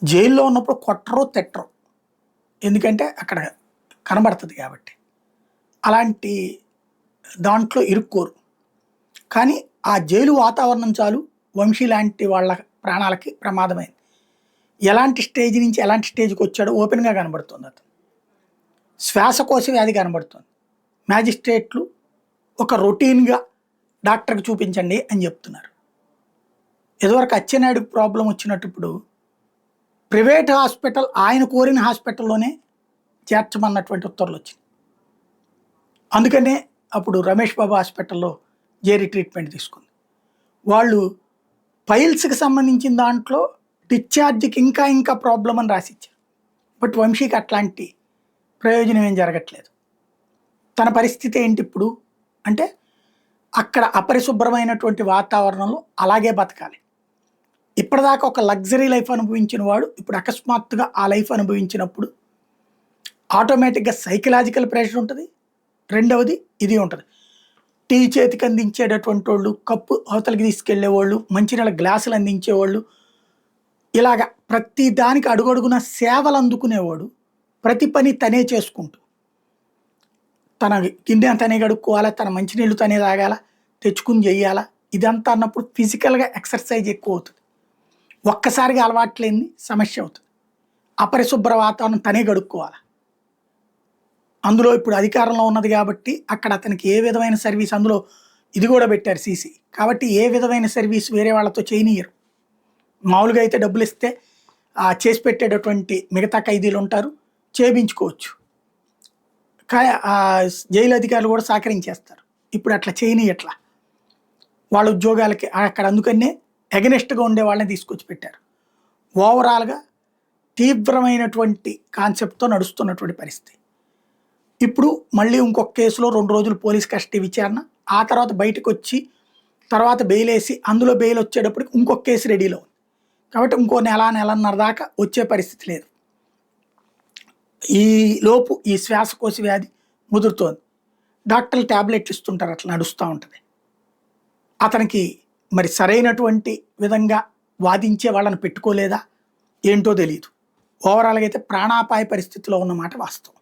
జైల్లో ఉన్నప్పుడు కొట్టరు, తిట్టరు. ఎందుకంటే అక్కడ కనబడుతది కాబట్టి. అలాంటి దాంట్లో ఇరుక్కోరు. కానీ ఆ జైలు వాతావరణం చాలు వంశీ లాంటి వాళ్ళ ప్రాణాలకి ప్రమాదమైంది. ఎలాంటి స్టేజ్ నుంచి ఎలాంటి స్టేజ్‌కొచ్చాడో ఓపెన్‌గా కనబడుతుంది అతను. శ్వాసకోశ వ్యాధి కనబడుతుంది. మ్యాజిస్ట్రేట్లు ఒక రొటీన్‌గా డాక్టర్‌కి చూపించండి అని చెప్తున్నారు. ఇదివరకు అచ్చెన్నాయుడుకి ప్రాబ్లమ్ వచ్చినట్టు ఇప్పుడు ప్రైవేట్ హాస్పిటల్ ఆయన కోరిన హాస్పిటల్‌లోనే చేర్చమన్నటువంటి ఉత్తర్వులొచ్చినాయి. అందుకనే అప్పుడు రమేష్ బాబు హాస్పిటల్‌లో జేరి ట్రీట్మెంట్ తీసుకుంది. వాళ్ళు పైల్స్‌కి సంబంధించిన దాంట్లో డిశ్చార్జ్‌కి ఇంకా ప్రాబ్లమ్ అని రాసిచ్చారు. బట్ వంశీకి అట్లాంటి ప్రయోజనం ఏం జరగట్లేదు. తన పరిస్థితి ఏంటి ఇప్పుడు అంటే అక్కడ అపరిశుభ్రమైనటువంటి వాతావరణంలో అలాగే బతకాలి. ఇప్పటిదాకా ఒక లగ్జరీ లైఫ్ అనుభవించిన వాడు ఇప్పుడు అకస్మాత్తుగా ఆ లైఫ్ అనుభవించినప్పుడు ఆటోమేటిక్‌గా సైకలాజికల్ ప్రెషర్ ఉంటది. రెండవది ఇది ఉంటది. టీ చేతికి అందించేటటువంటోళ్ళు, కప్పు అవతలకి తీసుకెళ్ళేవాళ్ళు, మంచినీళ్ళ గ్లాసులు అందించేవాళ్ళు, ఇలాగ ప్రతి దానికి అడుగడుగున సేవలు అందుకునేవాడు. ప్రతి పని తనే చేసుకుంటూ. తన గిన్నె తనే కడుక్కోవాలా, తన మంచినీళ్ళు తనే తాగాలా, తెచ్చుకుని చెయ్యాలా. ఇదంతా అన్నప్పుడు ఫిజికల్‌గా ఎక్సర్సైజ్ ఎక్కువవుతది. ఒక్కసారిగా అలవాటు లేనిది సమస్య అవుతది. అపరిశుభ్ర వాతావరణం తనే కడుక్కోవాలా. అందులో ఇప్పుడు అధికారంలో ఉన్నది కాబట్టి అక్కడ అతనికి ఏ విధమైన సర్వీస్ అందులో ఇది కూడా పెట్టారు సీసీ. కాబట్టి ఏ విధమైన సర్వీస్ వేరే వాళ్ళతో చేయనియ్యరు. మామూలుగా అయితే డబ్బులిస్తే చేసి పెట్టేటటువంటి మిగతా ఖైదీలుంటారు. చేపించుకోవచ్చు. జైలు అధికారులు కూడా సహకరించేస్తారు. ఇప్పుడు అట్లా చేయనియట్లా. వాళ్ళ ఉద్యోగాలకి అక్కడ అందుకనే ఎగనెస్ట్‌గా ఉండే వాళ్ళని తీసుకొచ్చి పెట్టారు. ఓవరాల్‌గా తీవ్రమైనటువంటి కాన్సెప్ట్‌తో నడుస్తున్నటువంటి పరిస్థితి. ఇప్పుడు మళ్ళీ ఇంకొక కేసులో 2 రోజులు పోలీస్ కస్టడీ విచారణ. ఆ తర్వాత బయటకొచ్చి తర్వాత బెయిలేసి అందులో బెయిల్ వచ్చేటప్పటికి ఇంకొక కేసు రెడీలో ఉంది. కాబట్టి ఇంకో నెల, నెలన్నర దాకా వచ్చే పరిస్థితి లేదు. ఈ లోపు ఈ శ్వాసకోశ వ్యాధి ముదురుతోంది. డాక్టర్లు టాబ్లెట్లు ఇస్తుంటారు. అట్లా నడుస్తా ఉంటది. అతనికి మరి సరైనటువంటి విధంగా వాదించే వాళ్ళని పెట్టుకోలేదా ఏంటో తెలీదు. ఓవరాల్‌గా అయితే ప్రాణాపాయ పరిస్థితిలో ఉన్నమాట వాస్తవం.